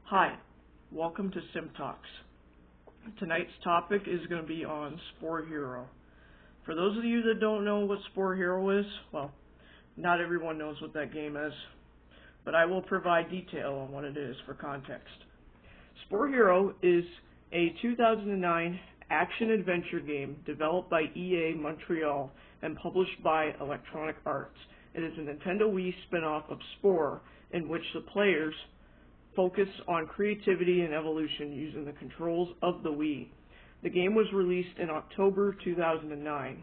Hi, welcome to SimpTalks. Tonight's topic is going to be on Spore Hero. For those of you that don't know what Spore Hero is, well, not everyone knows what that game is, but I will provide detail on what it is for context. Spore Hero is a 2009 action-adventure game developed by EA Montreal and published by Electronic Arts. It is a Nintendo Wii spin-off of Spore, in which the players focus on creativity and evolution using the controls of the Wii. The game was released in October 2009.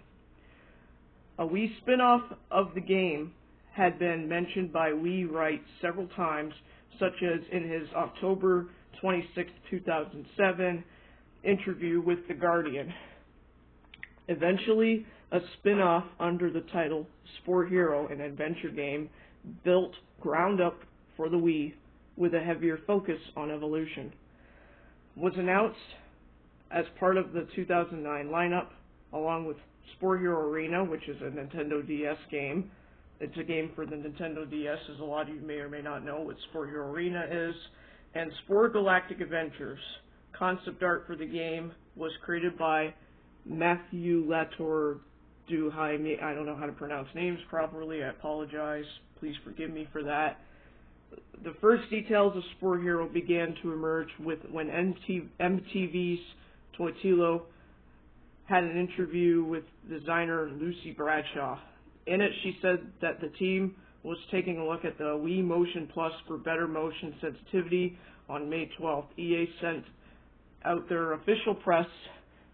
A Wii spin-off of the game had been mentioned by Wii Wright several times, such as in his October 26, 2007 interview with The Guardian. Eventually, a spin-off under the title Spore Hero, an adventure game built ground up for the Wii with a heavier focus on evolution, was announced as part of the 2009 lineup, along with Spore Hero Arena, which is a Nintendo DS game. It's a game for the Nintendo DS, as a lot of you may or may not know what Spore Hero Arena is, and Spore Galactic Adventures. Concept art for the game was created by Matthew Latour Duhaime. I don't know how to pronounce names properly, I apologize. Please forgive me for that. The first details of Spore Hero began to emerge when MTV's Toitilo had an interview with designer Lucy Bradshaw. In it, she said that the team was taking a look at the Wii Motion Plus for better motion sensitivity. On May 12th, EA sent out their official press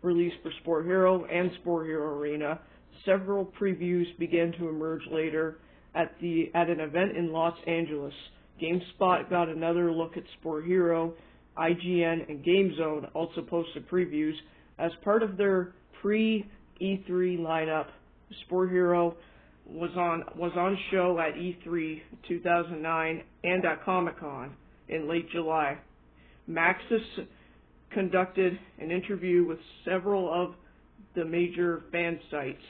release for Spore Hero and Spore Hero Arena. Several previews began to emerge later at an event in Los Angeles. GameSpot got another look at Spore Hero. IGN and GameZone also posted previews. As part of their pre-E3 lineup, Spore Hero was on show at E3 2009 and at Comic-Con in late July. Maxis conducted an interview with several of the major fan sites.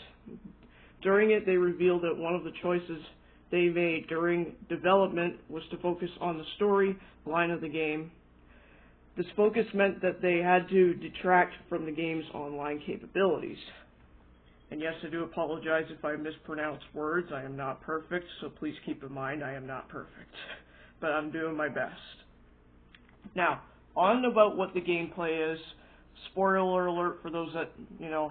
During it, they revealed that one of the choices they made during development was to focus on the story line of the game. This focus meant that they had to detract from the game's online capabilities. And yes, I do apologize if I mispronounce words. I am not perfect, so please keep in mind I am not perfect. But I'm doing my best. Now, on about what the gameplay is. Spoiler alert for those that,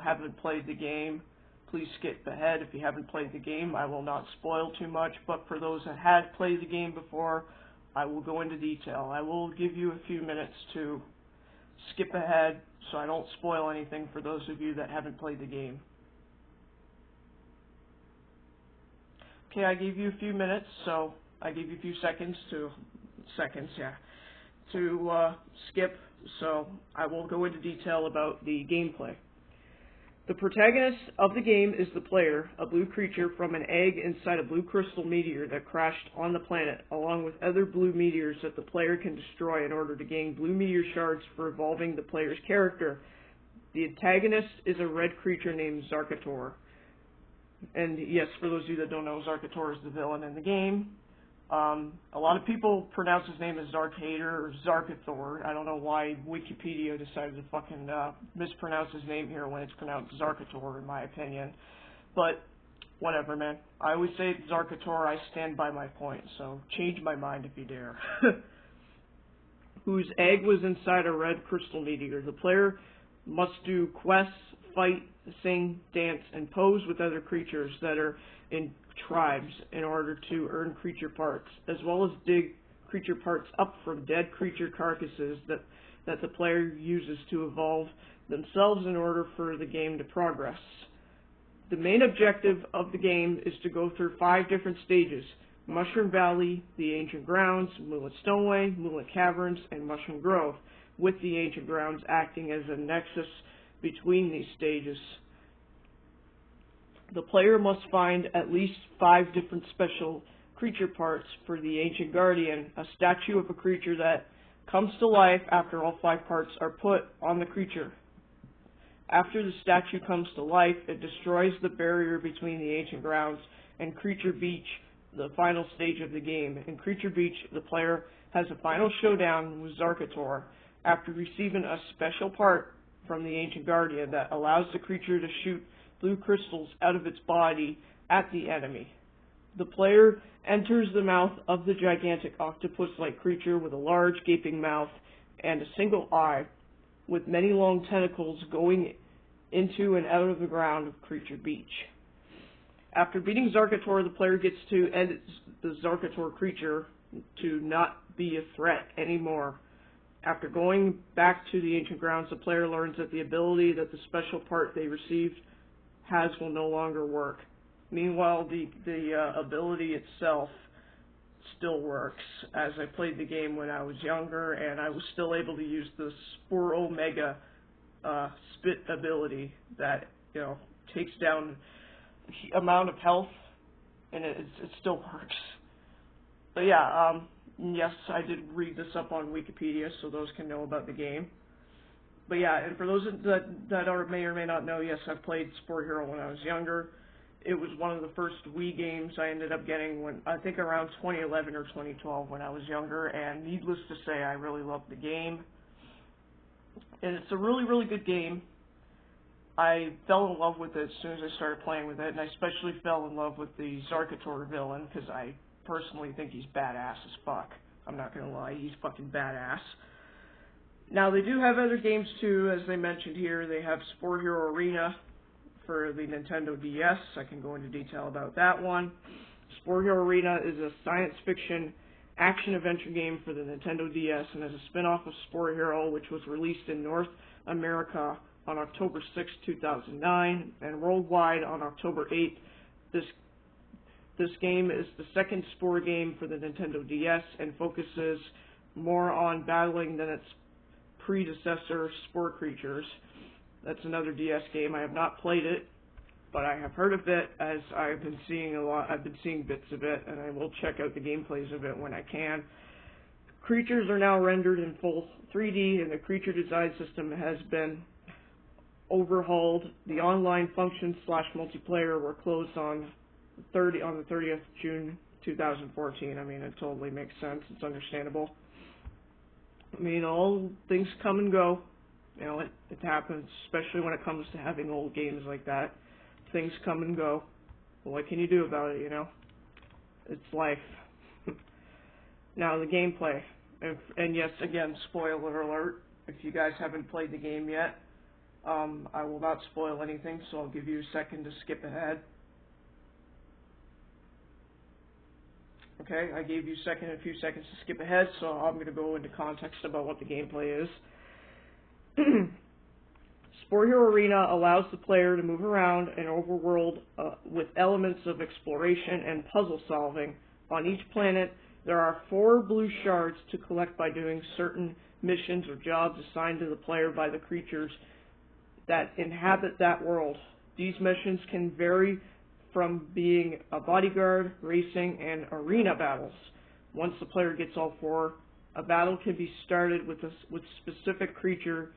haven't played the game. Please skip ahead if you haven't played the game. I will not spoil too much, but for those that had played the game before, I will go into detail. I will give you a few minutes to skip ahead so I don't spoil anything for those of you that haven't played the game. Okay, I gave you a few minutes, so I gave you a few seconds to skip, so I will go into detail about the gameplay. The protagonist of the game is the player, a blue creature from an egg inside a blue crystal meteor that crashed on the planet, along with other blue meteors that the player can destroy in order to gain blue meteor shards for evolving the player's character. The antagonist is a red creature named Zarkator. And yes, for those of you that don't know, Zarkator is the villain in the game. A lot of people pronounce his name as Zarkator or Zarkathor. I don't know why Wikipedia decided to fucking mispronounce his name here when it's pronounced Zarkator, in my opinion. But whatever, man. I always say it's Zarkator. I stand by my point. So change my mind if you dare. Whose egg was inside a red crystal meteor. The player must do quests, fight, sing, dance, and pose with other creatures that are in tribes in order to earn creature parts, as well as dig creature parts up from dead creature carcasses that the player uses to evolve themselves in order for the game to progress. The main objective of the game is to go through 5 different stages: Mushroom Valley, the Ancient Grounds, Moonlit Stoneway, Moonlit Caverns, and Mushroom Grove, with the Ancient Grounds acting as a nexus between these stages. The player must find at least 5 different special creature parts for the Ancient Guardian, a statue of a creature that comes to life after all 5 parts are put on the creature. After the statue comes to life, it destroys the barrier between the Ancient Grounds and Creature Beach, the final stage of the game. In Creature Beach, the player has a final showdown with Zarkator after receiving a special part from the Ancient Guardian that allows the creature to shoot blue crystals out of its body at the enemy. The player enters the mouth of the gigantic octopus-like creature with a large gaping mouth and a single eye, with many long tentacles going into and out of the ground of Creature Beach. After beating Zarkator, the player gets to end the Zarkator creature to not be a threat anymore. After going back to the Ancient Grounds, the player learns that the ability that the special part they received has will no longer work. Meanwhile, the ability itself still works, as I played the game when I was younger, and I was still able to use the Spore Omega spit ability that, you know, takes down the amount of health, and it still works. But yeah, yes, I did read this up on Wikipedia, so those can know about the game. But yeah, and for those that may or may not know, yes, I've played Spore Hero when I was younger. It was one of the first Wii games I ended up getting when, I think around 2011 or 2012 when I was younger, and needless to say, I really loved the game. And it's a really, really good game. I fell in love with it as soon as I started playing with it, and I especially fell in love with the Zarkator villain, because I personally think he's badass as fuck. I'm not gonna lie, he's fucking badass. Now, they do have other games too, as they mentioned here. They have Spore Hero Arena for the Nintendo DS. I can go into detail about that one. Spore Hero Arena is a science fiction action-adventure game for the Nintendo DS and is a spin-off of Spore Hero, which was released in North America on October 6, 2009, and worldwide on October 8. This game is the second Spore game for the Nintendo DS and focuses more on battling than its predecessor, Spore Creatures. That's another DS game. I have not played it, but I have heard of it, as I've been seeing bits of it, and I will check out the gameplays of it when I can. Creatures are now rendered in full 3D, and the creature design system has been overhauled. The online functions / multiplayer were closed on the 30th June 2014. I mean, it totally makes sense. It's understandable. I mean, all things come and go. You know, it happens, especially when it comes to having old games like that. Things come and go. What can you do about it, you know? It's life. Now, the gameplay. And yes, again, spoiler alert. If you guys haven't played the game yet, I will not spoil anything, so I'll give you a second to skip ahead. Okay, I gave you a few seconds to skip ahead, so I'm going to go into context about what the gameplay is. Spore Hero Arena allows the player to move around an overworld with elements of exploration and puzzle solving. On each planet, there are 4 blue shards to collect by doing certain missions or jobs assigned to the player by the creatures that inhabit that world. These missions can vary from being a bodyguard, racing, and arena battles. Once the player gets all 4, a battle can be started with specific creature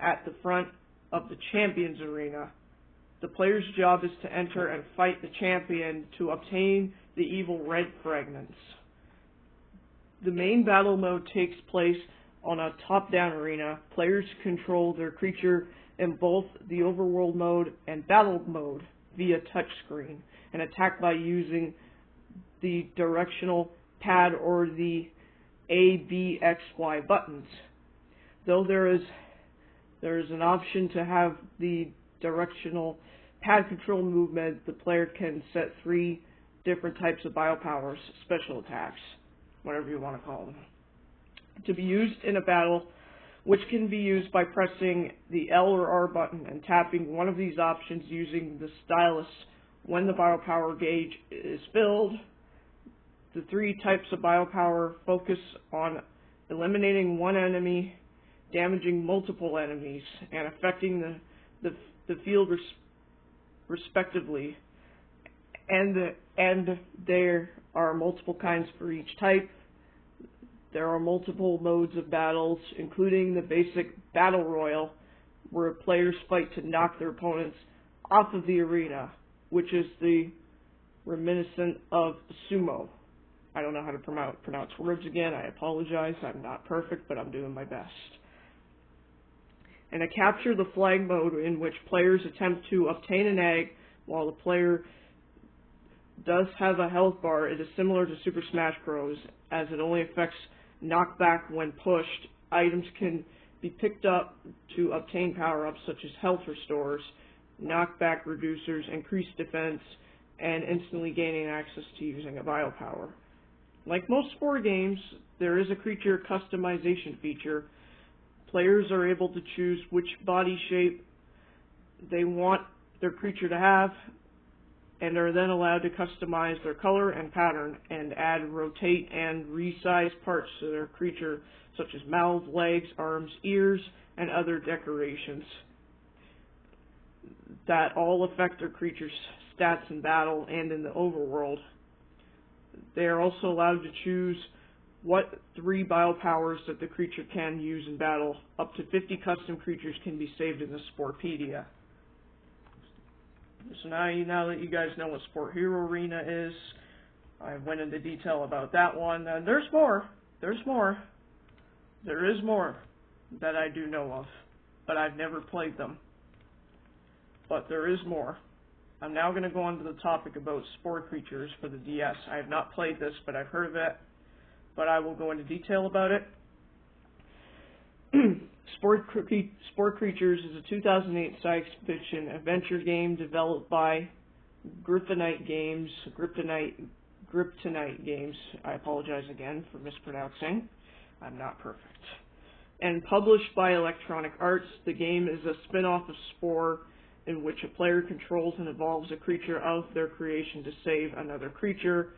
at the front of the champion's arena. The player's job is to enter and fight the champion to obtain the evil red fragments. The main battle mode takes place on a top-down arena. Players control their creature in both the overworld mode and battle mode via touchscreen, and attack by using the directional pad or the A, B, X, Y buttons. Though there is an option to have the directional pad control movement, the player can set 3 different types of biopowers, special attacks, whatever you want to call them, to be used in a battle, which can be used by pressing the L or R button and tapping one of these options using the stylus when the biopower gauge is filled. The 3 types of biopower focus on eliminating one enemy, damaging multiple enemies, and affecting the field respectively. And there are multiple kinds for each type. There are multiple modes of battles, including the basic Battle Royal, where players fight to knock their opponents off of the arena, which is the reminiscent of sumo. I don't know how to pronounce words again. I apologize. I'm not perfect, but I'm doing my best. And a capture the flag mode in which players attempt to obtain an egg while the player does have a health bar. It is similar to Super Smash Bros. As it only affects knockback when pushed. Items can be picked up to obtain power-ups such as health restores, knockback reducers, increased defense, and instantly gaining access to using a bio power. Like most Spore games, there is a creature customization feature. Players are able to choose which body shape they want their creature to have, and are then allowed to customize their color and pattern and add, rotate, and resize parts to their creature, such as mouth, legs, arms, ears, and other decorations that all affect their creature's stats in battle and in the overworld. They are also allowed to choose what 3 bio powers that the creature can use in battle. Up to 50 custom creatures can be saved in the Sporepedia. So now that you guys know what Spore Hero Arena is, I went into detail about that one. And there's more. There's more. There is more that I do know of, but I've never played them. But there is more. I'm now going to go on to the topic about Spore Creatures for the DS. I have not played this, but I've heard of it, but I will go into detail about it. Spore Creatures is a 2008 science fiction adventure game developed by Gryptonite Games. I apologize again for mispronouncing. I'm not perfect. And published by Electronic Arts. The game is a spin-off of Spore, in which a player controls and evolves a creature of their creation to save another creature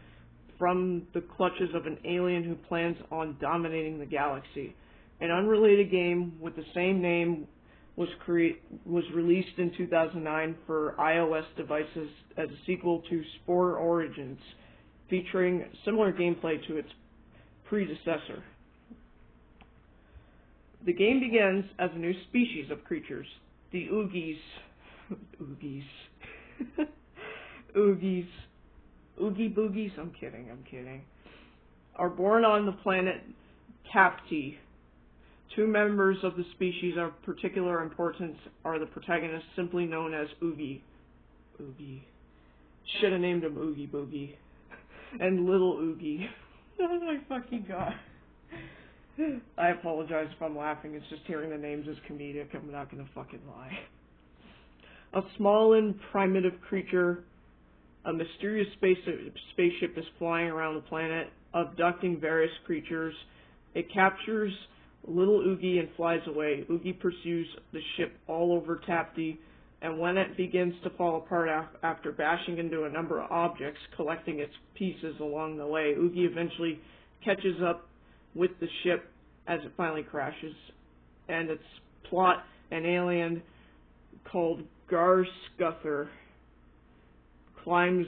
from the clutches of an alien who plans on dominating the galaxy. An unrelated game with the same name was released in 2009 for iOS devices as a sequel to Spore Origins, featuring similar gameplay to its predecessor. The game begins as a new species of creatures, the Oogies. Oogies. Oogie Boogies? I'm kidding. Are born on the planet Tapti. 2 members of the species of particular importance are the protagonists, simply known as Oogie. Should have named him Oogie Boogie. And Little Oogie. Oh my fucking god. I apologize if I'm laughing, it's just hearing the names is comedic, I'm not gonna fucking lie. A small and primitive creature, a mysterious spaceship is flying around the planet, abducting various creatures. It captures Little Oogie and flies away. Oogie pursues the ship all over Tapti, and when it begins to fall apart after bashing into a number of objects, collecting its pieces along the way, Oogie eventually catches up with the ship as it finally crashes, and its plot, an alien called Garskuther clambers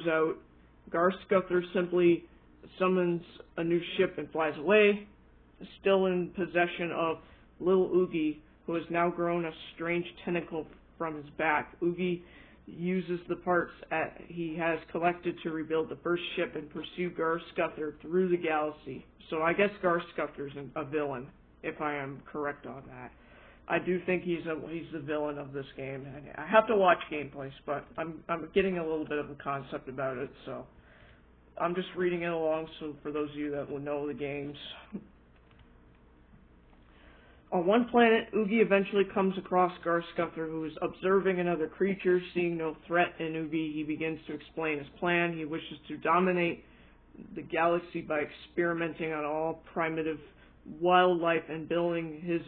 out. Garskuther simply summons a new ship and flies away, still in possession of Little Oogie, who has now grown a strange tentacle from his back. Oogie uses the parts he has collected to rebuild the first ship and pursue Garskuther through the galaxy. So I guess Garskuther's a villain, if I am correct on that. I do think he's the villain of this game. I have to watch gameplays, but I'm getting a little bit of a concept about it, so I'm just reading it along. So for those of you that will know the games. On one planet, Oogie eventually comes across Garskuther, who is observing another creature. Seeing no threat in Oogie, he begins to explain his plan. He wishes to dominate the galaxy by experimenting on all primitive wildlife and building his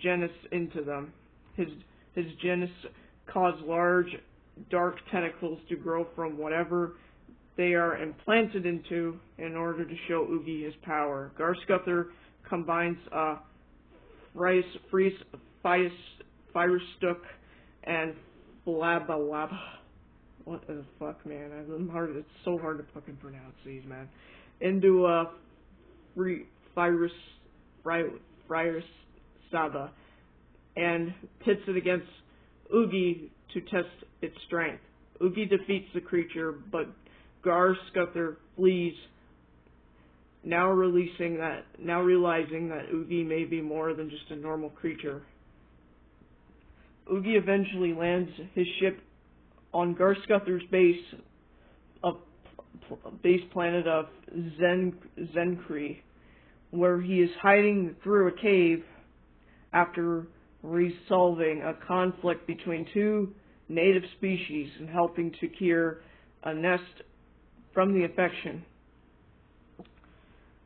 genus into them. His genus cause large, dark tentacles to grow from whatever they are implanted into in order to show Oogie his power. Garskuther combines a Firestook and Blabalaba. What the fuck, man? It's so hard to fucking pronounce these, man. Into a Saba, and pits it against Oogie to test its strength. Oogie defeats the creature, but Scuther flees, now realizing that Oogie may be more than just a normal creature. Oogie eventually lands his ship on Scuther's base planet of Zencree, where he is hiding through a cave after resolving a conflict between two native species and helping to cure a nest from the infection.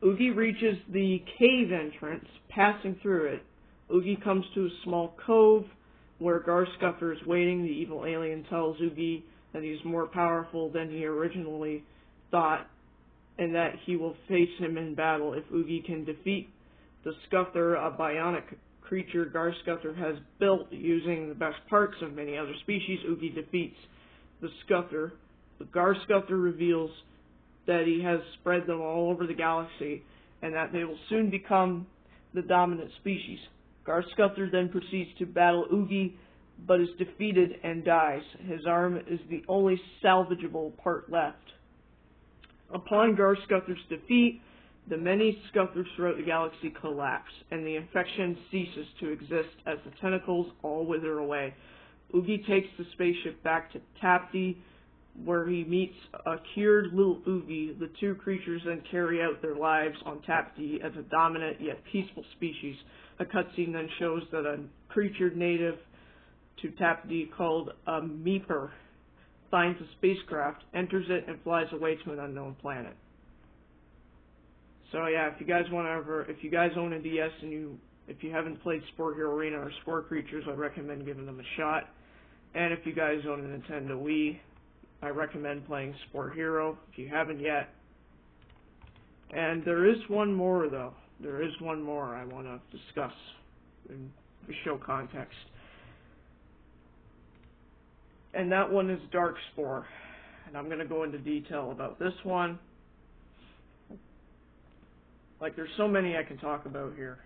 Oogie reaches the cave entrance. Passing through it, Oogie comes to a small cove where Scuther is waiting. The evil alien tells Oogie that he is more powerful than he originally thought, and that he will face him in battle if Oogie can defeat the Scuther, a bionic creature Scuther has built using the best parts of many other species. Oogie defeats the Scuther. Scuther reveals that he has spread them all over the galaxy and that they will soon become the dominant species. Scuther then proceeds to battle Oogie, but is defeated and dies. His arm is the only salvageable part left. Upon Scuther's defeat, the many Scuthers throughout the galaxy collapse, and the infection ceases to exist as the tentacles all wither away. Oogie takes the spaceship back to Tapti, where he meets a cured little Oogie. The two creatures then carry out their lives on Tapti as a dominant yet peaceful species. A cutscene then shows that a creature native to Tapti called a Meeper finds a spacecraft, enters it, and flies away to an unknown planet. So yeah, if you guys own a DS and if you haven't played Spore Hero Arena or Spore Creatures, I recommend giving them a shot. And if you guys own a Nintendo Wii, I recommend playing Spore Hero if you haven't yet. And there is one more though. There is one more I want to discuss to show context. And that one is Darkspore. And I'm going to go into detail about this one. Like, there's so many I can talk about here,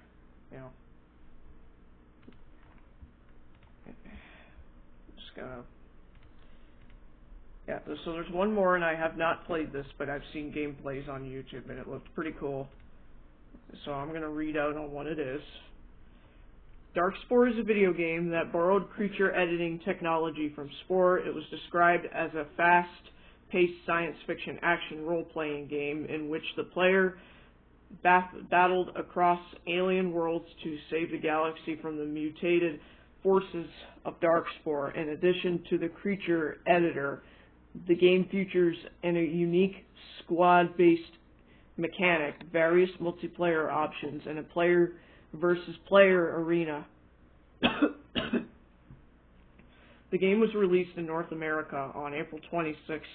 you know. Just gonna... Yeah, so there's one more, and I have not played this, but I've seen gameplays on YouTube, and it looked pretty cool. So I'm going to read out on what it is. Darkspore is a video game that borrowed creature editing technology from Spore. It was described as a fast-paced science fiction action role-playing game in which the player battled across alien worlds to save the galaxy from the mutated forces of Darkspore. In addition to the creature editor, the game features a unique squad-based mechanic, various multiplayer options, and a player versus player arena. The game was released in North America on April 26,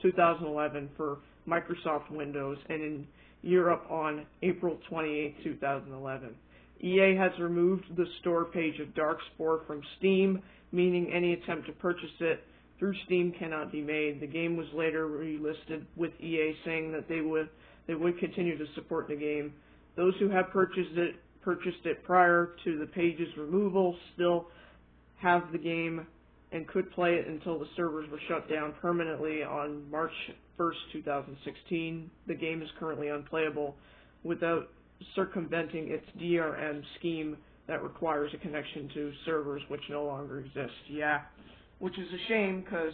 2011 for Microsoft Windows, and in Europe on April 28, 2011. EA has removed the store page of Darkspore from Steam, meaning any attempt to purchase it through Steam cannot be made. The game was later relisted with EA saying that they would continue to support the game. Those who have purchased it prior to the page's removal still have the game and could play it until the servers were shut down permanently on March 1st, 2016. The game is currently unplayable without circumventing its DRM scheme that requires a connection to servers which no longer exist. Yeah, which is a shame, because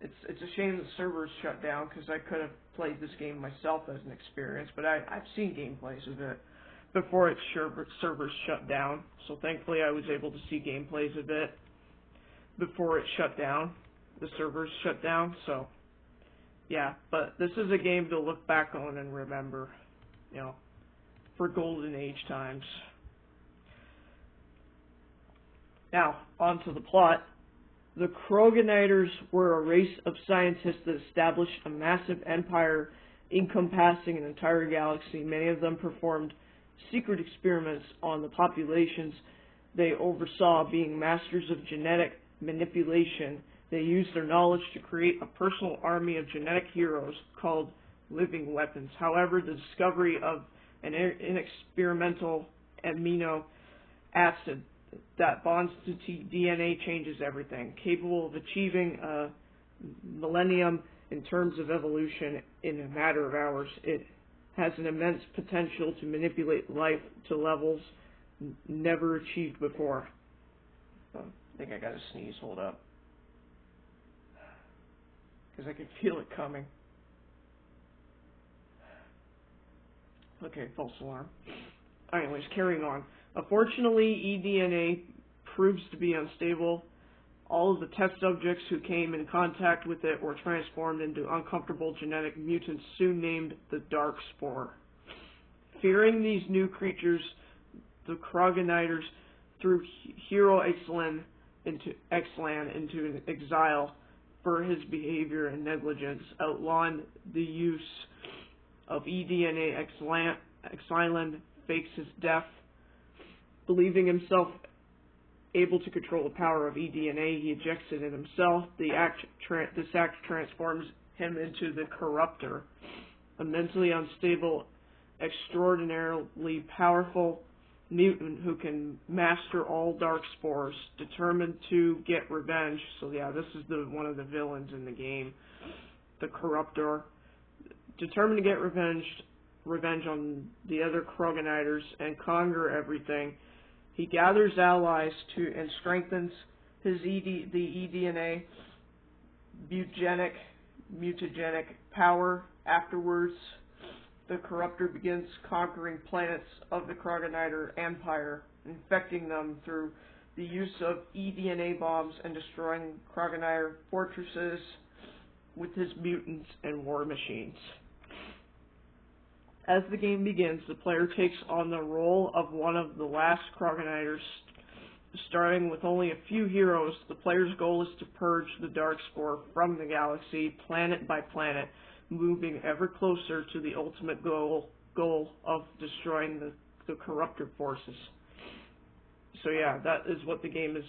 it's a shame the servers shut down, because I could have played this game myself as an experience, but I've seen gameplays of it before its servers shut down, so thankfully I was able to see gameplays of it before it shut down, the servers shut down. So yeah, but this is a game to look back on and remember, you know, for golden age times. Now, on to the plot. The Kroganiters were a race of scientists that established a massive empire encompassing an entire galaxy. Many of them performed secret experiments on the populations they oversaw. Being masters of genetic manipulation, they used their knowledge to create a personal army of genetic heroes called living weapons. However, the discovery of an experimental amino acid that bonds to DNA changes everything. Capable of achieving a millennium in terms of evolution in a matter of hours. It has an immense potential to manipulate life to levels never achieved before. I think I gotta sneeze, hold up. Because I can feel it coming. Okay, false alarm. Anyways, carrying on. Unfortunately, eDNA proves to be unstable. All of the test subjects who came in contact with it were transformed into uncomfortable genetic mutants soon named the Darkspore. Fearing these new creatures, the Kroganiters threw Hero Ixalan into exile for his behavior and negligence, outlawing the use of eDNA. Ixalan fakes his death. Believing himself able to control the power of eDNA, he ejects it in himself. This act transforms him into the Corruptor, a mentally unstable, extraordinarily powerful mutant who can master all Darkspores, determined to get revenge. So yeah, this is one of the villains in the game, the Corruptor. Determined to get revenge on the other Kroganiters and conquer everything. He gathers allies and strengthens the eDNA mutagenic power. Afterwards, the Corruptor begins conquering planets of the Kroganiter Empire, infecting them through the use of eDNA bombs and destroying Kroganiter fortresses with his mutants and war machines. As the game begins, the player takes on the role of one of the last Kroganiters. Starting with only a few heroes, the player's goal is to purge the Darkspore from the galaxy, planet by planet, moving ever closer to the ultimate goal of destroying the Corruptor forces. So yeah, that is what the game is,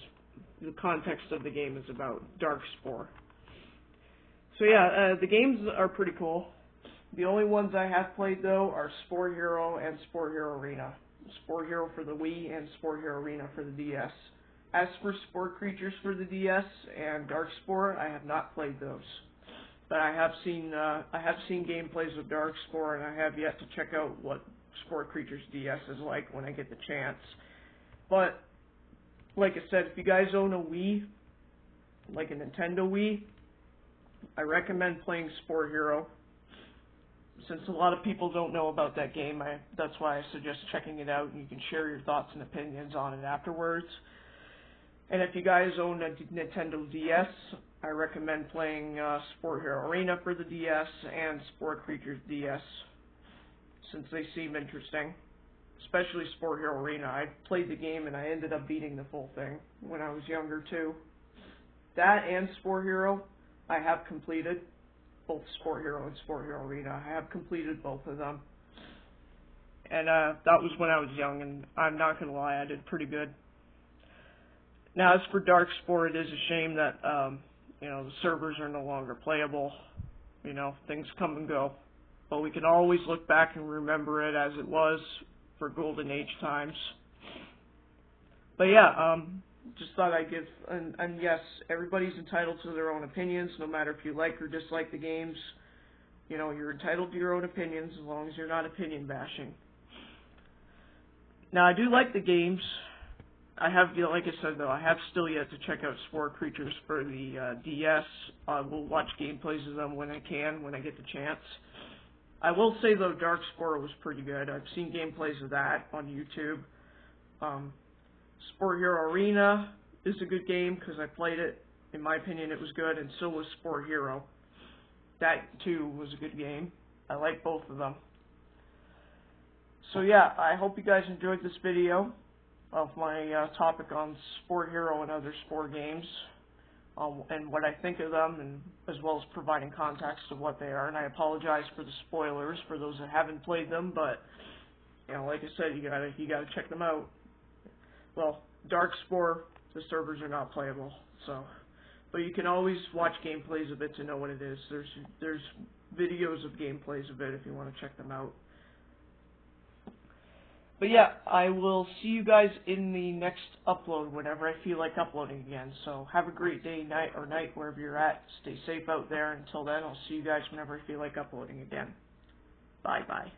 the context of the game is about, Darkspore. So yeah, the games are pretty cool. The only ones I have played, though, are Spore Hero and Spore Hero Arena. Spore Hero for the Wii and Spore Hero Arena for the DS. As for Spore Creatures for the DS and Darkspore, I have not played those. But I have seen gameplays of Darkspore, and I have yet to check out what Spore Creatures DS is like when I get the chance. But, like I said, if you guys own a Wii, like a Nintendo Wii, I recommend playing Spore Hero. Since a lot of people don't know about that game, that's why I suggest checking it out, and you can share your thoughts and opinions on it afterwards. And if you guys own a Nintendo DS, I recommend playing Spore Hero Arena for the DS and Spore Creatures DS, since they seem interesting. Especially Spore Hero Arena. I played the game and I ended up beating the full thing when I was younger too. That and Spore Hero I have completed. Both Spore Hero and Spore Hero Arena. I have completed both of them. And that was when I was young, and I'm not going to lie, I did pretty good. Now, as for Darkspore, it is a shame that, the servers are no longer playable. Things come and go. But we can always look back and remember it as it was for Golden Age times. But yeah, just thought I'd give, and yes, everybody's entitled to their own opinions, no matter if you like or dislike the games. You're entitled to your own opinions as long as you're not opinion bashing. Now, I do like the games. I have, like I said though, I have still yet to check out Spore Creatures for the DS. I will watch gameplays of them when I get the chance. I will say though, Darkspore was pretty good. I've seen gameplays of that on YouTube. Spore Hero Arena is a good game because I played it. In my opinion, it was good, and so was Spore Hero. That, too, was a good game. I like both of them. So, yeah, I hope you guys enjoyed this video of my topic on Spore Hero and other Spore games, and what I think of them, and as well as providing context of what they are. And I apologize for the spoilers for those that haven't played them, but, like I said, you gotta check them out. Well, Darkspore, the servers are not playable, so. But you can always watch gameplays of it to know what it is. There's videos of gameplays of it if you want to check them out. But yeah, I will see you guys in the next upload whenever I feel like uploading again. So have a great day, night, or night, wherever you're at. Stay safe out there. Until then, I'll see you guys whenever I feel like uploading again. Bye-bye.